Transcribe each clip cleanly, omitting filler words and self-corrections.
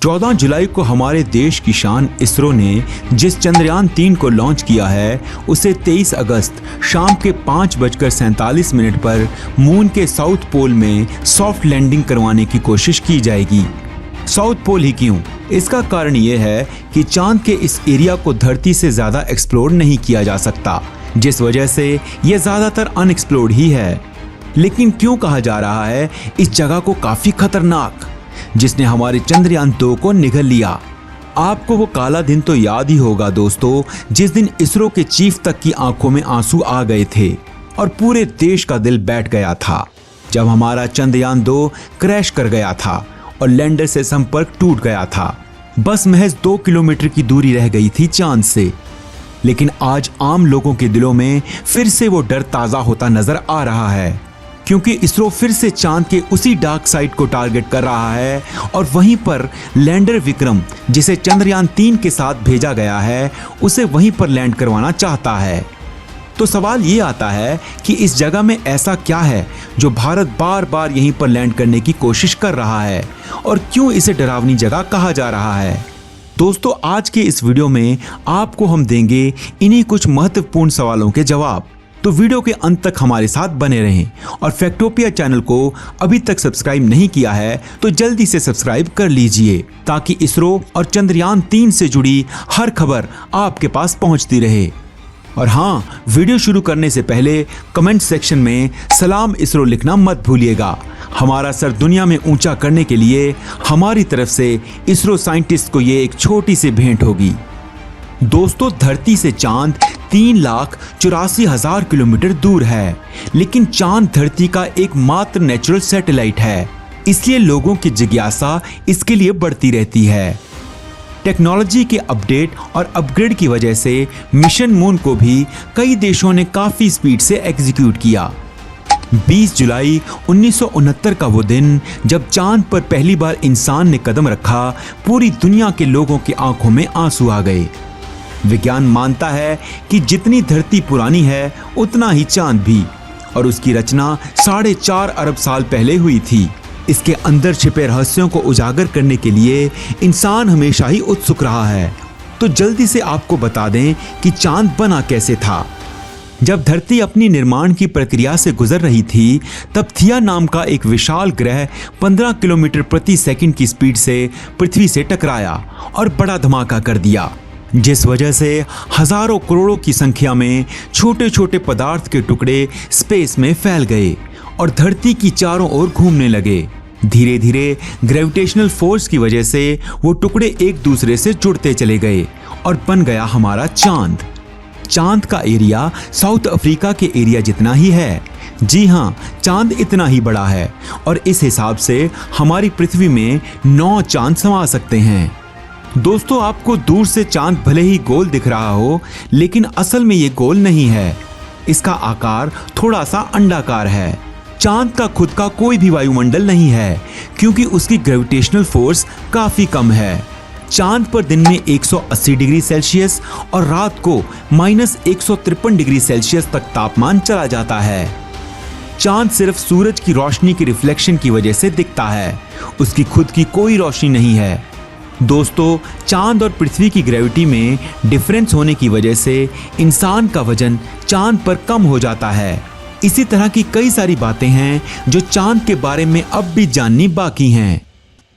14 जुलाई को हमारे देश की शान इसरो ने जिस चंद्रयान 3 को लॉन्च किया है उसे 23 अगस्त शाम के 5:47 पर मून के साउथ पोल में सॉफ्ट लैंडिंग करवाने की कोशिश की जाएगी। साउथ पोल ही क्यों? इसका कारण ये है कि चांद के इस एरिया को धरती से ज्यादा एक्सप्लोर नहीं किया जा सकता, जिस वजह से ये ज्यादातर अनएक्सप्लोर्ड ही है। लेकिन क्यों कहा जा रहा है इस जगह को काफी खतरनाक, जिसने हमारे चंद्रयान 2 को निगल लिया? आपको वो काला दिन तो याद ही होगा दोस्तों, जिस दिन इसरो के चीफ तक की आंखों में आंसू आ गए थे और पूरे देश का दिल बैठ गया था, जब हमारा चंद्रयान 2 क्रैश कर गया था और लैंडर से संपर्क टूट गया था। बस महज 2 किलोमीटर की दूरी रह गई थी चांद से। लेकिन आज आम लोगों के दिलों में फिर से वो डर ताजा होता नजर आ रहा है, क्योंकि इसरो फिर से चांद के उसी डार्क साइड को टारगेट कर रहा है और वहीं पर लैंडर विक्रम, जिसे चंद्रयान 3 के साथ भेजा गया है, उसे वहीं पर लैंड करवाना चाहता है। तो सवाल ये आता है कि इस जगह में ऐसा क्या है जो भारत बार बार यहीं पर लैंड करने की कोशिश कर रहा है और क्यों इसे डरावनी जगह कहा जा रहा है? दोस्तों, आज के इस वीडियो में आपको हम देंगे इन्हीं कुछ महत्वपूर्ण सवालों के जवाब। तो वीडियो के अंत तक हमारे साथ बने रहें और फैक्टोपिया चैनल को अभी तक सब्सक्राइब नहीं किया है तो जल्दी से सब्सक्राइब कर लीजिए, ताकि इसरो और चंद्रयान 3 से जुड़ी हर खबर आपके पास पहुंचती रहे। और हाँ, वीडियो शुरू करने से पहले कमेंट सेक्शन में सलाम इसरो लिखना मत भूलिएगा। हमारा सर दुनिया में ऊंचा करने के लिए हमारी तरफ से इसरो साइंटिस्ट को ये एक छोटी सी भेंट होगी। दोस्तों, धरती से चांद 3,84,000 किलोमीटर दूर है, लेकिन चांद धरती का एकमात्र नेचुरल सैटेलाइट है, इसलिए लोगों की जिज्ञासा इसके लिए बढ़ती रहती है। टेक्नोलॉजी के अपडेट और अपग्रेड की वजह से मिशन मून को भी कई देशों ने काफी स्पीड से एग्जीक्यूट किया। 20 जुलाई 1969 का वो दिन जब चांद पर पहली बार इंसान ने कदम रखा, पूरी दुनिया के लोगों की आंखों में आंसू आ गए। विज्ञान मानता है कि जितनी धरती पुरानी है उतना ही चांद भी, और उसकी रचना 4.5 अरब साल पहले हुई थी। इसके अंदर छिपे रहस्यों को उजागर करने के लिए इंसान हमेशा ही उत्सुक रहा है। तो जल्दी से आपको बता दें कि चांद बना कैसे था। जब धरती अपनी निर्माण की प्रक्रिया से गुजर रही थी, तब थिया नाम का एक विशाल ग्रह 15 किलोमीटर प्रति सेकंड की स्पीड से पृथ्वी से टकराया और बड़ा धमाका कर दिया, जिस वजह से हजारों करोड़ों की संख्या में छोटे छोटे पदार्थ के टुकड़े स्पेस में फैल गए और धरती की चारों ओर घूमने लगे। धीरे धीरे ग्रेविटेशनल फोर्स की वजह से वो टुकड़े एक दूसरे से जुड़ते चले गए और बन गया हमारा चांद। चांद का एरिया साउथ अफ्रीका के एरिया जितना ही है। जी हाँ, चांद इतना ही बड़ा है और इस हिसाब से हमारी पृथ्वी में 9 चांद समा सकते हैं। दोस्तों, आपको दूर से चांद भले ही गोल दिख रहा हो, लेकिन असल में ये गोल नहीं है। इसका आकार थोड़ा सा अंडाकार है। चांद का खुद का कोई भी वायुमंडल नहीं है, क्योंकि उसकी ग्रेविटेशनल फोर्स काफी कम है। चांद पर दिन में 180 डिग्री सेल्सियस और रात को -153 डिग्री सेल्सियस तक तापमान चला जाता है। चांद सिर्फ सूरज की रोशनी की रिफ्लेक्शन की वजह से दिखता है, उसकी खुद की कोई रोशनी नहीं है। दोस्तों, चांद और पृथ्वी की ग्रेविटी में डिफरेंस होने की वजह से इंसान का वजन चांद पर कम हो जाता है। इसी तरह की कई सारी बातें हैं जो चांद के बारे में अब भी जाननी बाकी हैं।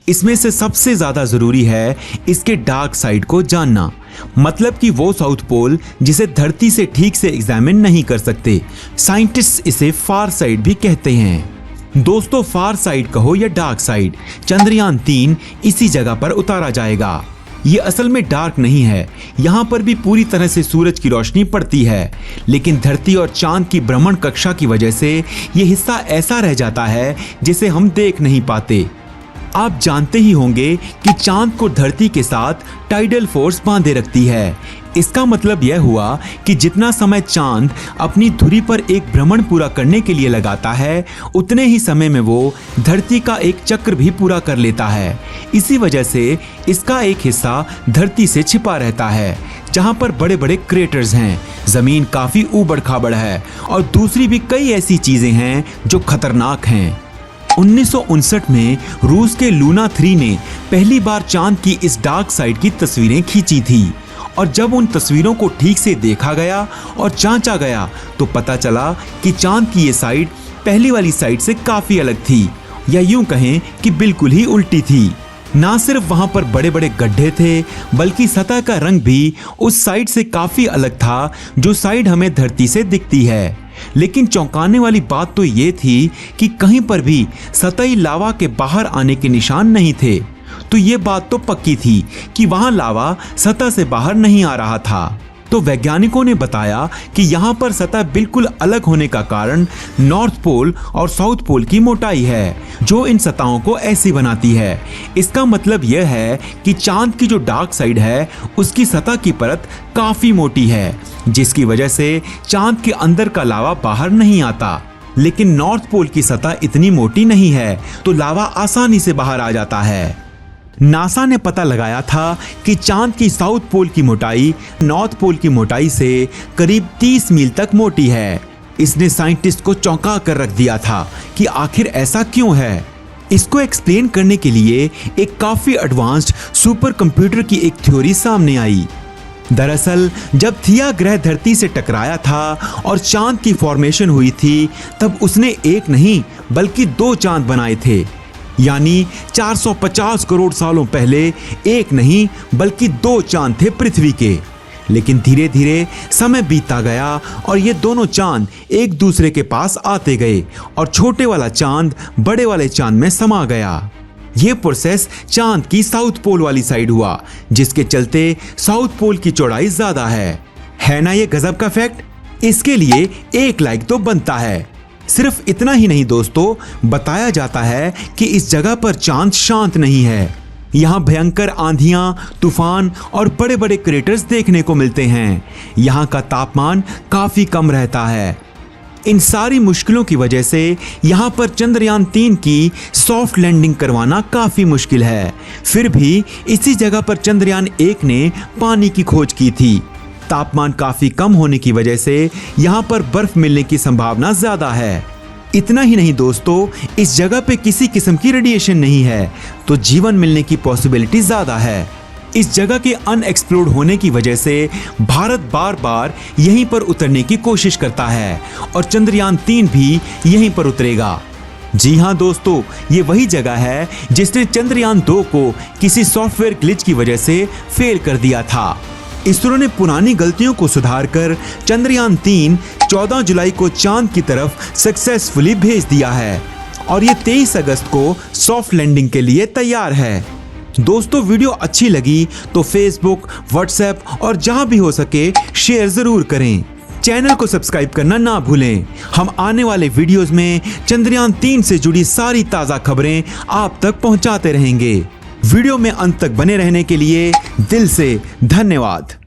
इसमें से सबसे ज्यादा जरूरी है इसके डार्क साइड को जानना, मतलब कि वो साउथ पोल जिसे धरती से ठीक से एग्जामिन नहीं कर सकते। साइंटिस्ट इसे फार साइड भी कहते हैं। दोस्तों, फार साइड कहो या डार्क साइड, चंद्रयान 3 इसी जगह पर उतारा जाएगा। ये असल में डार्क नहीं है, यहाँ पर भी पूरी तरह से सूरज की रोशनी पड़ती है, लेकिन धरती और चांद की भ्रमण कक्षा की वजह से ये हिस्सा ऐसा रह जाता है जिसे हम देख नहीं पाते। आप जानते ही होंगे कि चांद को धरती के साथ टाइडल फोर्स बांधे रखती है। इसका मतलब यह हुआ कि जितना समय चांद अपनी धुरी पर एक भ्रमण पूरा करने के लिए लगाता है, उतने ही समय में वो धरती का एक चक्र भी पूरा कर लेता है। इसी वजह से इसका एक हिस्सा धरती से छिपा रहता है, जहां पर बड़े बड़े क्रेटर्स हैं, जमीन काफी ऊबड़ खाबड़ है और दूसरी भी कई ऐसी चीजें हैं जो खतरनाक हैं। 1959 में रूस के लूना 3 ने पहली बार चांद की इस डार्क साइड की तस्वीरें खींची थी और जब उन तस्वीरों को ठीक से देखा गया और जांचा गया तो पता चला कि चांद की ये साइड पहली वाली साइड से काफी अलग थी, या यूं कहें कि बिल्कुल ही उल्टी थी। ना सिर्फ वहां पर बड़े बड़े गड्ढे थे बल्कि सतह का रंग भी उस साइड से काफी अलग था जो साइड हमें धरती से दिखती है। लेकिन चौंकाने वाली बात तो ये थी कि कहीं पर भी सतही लावा के बाहर आने के निशान नहीं थे। तो ये बात तो पक्की थी कि वहां लावा सतह से बाहर नहीं आ रहा था। तो वैज्ञानिकों ने बताया कि यहाँ पर सतह बिल्कुल अलग होने का कारण नॉर्थ पोल और साउथ पोल की मोटाई है जो इन सतहों को ऐसी बनाती है। इसका मतलब यह है कि चांद की जो डार्क साइड है उसकी सतह की परत काफी मोटी है, जिसकी वजह से चांद के अंदर का लावा बाहर नहीं आता। लेकिन नॉर्थ पोल की सतह इतनी मोटी नहीं है तो लावा आसानी से बाहर आ जाता है। नासा ने पता लगाया था कि चांद की साउथ पोल की मोटाई नॉर्थ पोल की मोटाई से करीब 30 मील तक मोटी है। इसने साइंटिस्ट को चौंका कर रख दिया था कि आखिर ऐसा क्यों है। इसको एक्सप्लेन करने के लिए एक काफी एडवांस्ड सुपर कंप्यूटर की एक थ्योरी सामने आई। दरअसल जब थिया ग्रह धरती से टकराया था और चांद की फॉर्मेशन हुई थी तब उसने एक नहीं बल्कि 2 चांद बनाए थे, यानी 450 करोड़ सालों पहले एक नहीं बल्कि 2 चांद थे पृथ्वी के। लेकिन धीरे धीरे समय बीतता गया और ये दोनों चांद एक दूसरे के पास आते गए और छोटे वाला चांद बड़े वाले चांद में समा गया। ये प्रोसेस चांद की साउथ पोल वाली साइड हुआ, जिसके चलते साउथ पोल की चौड़ाई ज्यादा है ना ये गजब का फैक्ट। इसके लिए 1 लाइक तो बनता है। सिर्फ इतना ही नहीं दोस्तों, बताया जाता है कि इस जगह पर चांद शांत नहीं है। यहाँ भयंकर आंधियां, तूफान और बड़े बड़े क्रेटर्स देखने को मिलते हैं। यहाँ का तापमान काफी कम रहता है। इन सारी मुश्किलों की वजह से यहाँ पर चंद्रयान 3 की सॉफ्ट लैंडिंग करवाना काफी मुश्किल है। फिर भी इसी जगह पर चंद्रयान 1 ने पानी की खोज की थी। तापमान काफी कम होने की वजह से यहाँ पर बर्फ मिलने की संभावना ज्यादा है। इतना ही नहीं दोस्तों, इस जगह पे किसी किस्म की रेडिएशन नहीं है, तो जीवन मिलने की पॉसिबिलिटी ज्यादा है। इस जगह के अनएक्सप्लोर्ड होने की वजह से भारत बार बार यहीं पर उतरने की कोशिश करता है और चंद्रयान 3 भी यहीं पर उतरेगा। जी हाँ दोस्तों, ये वही जगह है जिसने चंद्रयान 2 को किसी सॉफ्टवेयर ग्लिच की वजह से फेल कर दिया था। इसरो ने पुरानी गलतियों को सुधारकर चंद्रयान 3 14 जुलाई को चांद की तरफ सक्सेसफुली भेज दिया है और ये 23 अगस्त को सॉफ्ट लैंडिंग के लिए तैयार है। दोस्तों, वीडियो अच्छी लगी तो फेसबुक, व्हाट्सएप और जहां भी हो सके शेयर जरूर करें। चैनल को सब्सक्राइब करना ना भूलें। हम आने वाले वीडियोस में चंद्रयान 3 से जुड़ी सारी ताजा खबरें आप तक पहुंचाते रहेंगे। वीडियो में अंत तक बने रहने के लिए दिल से धन्यवाद।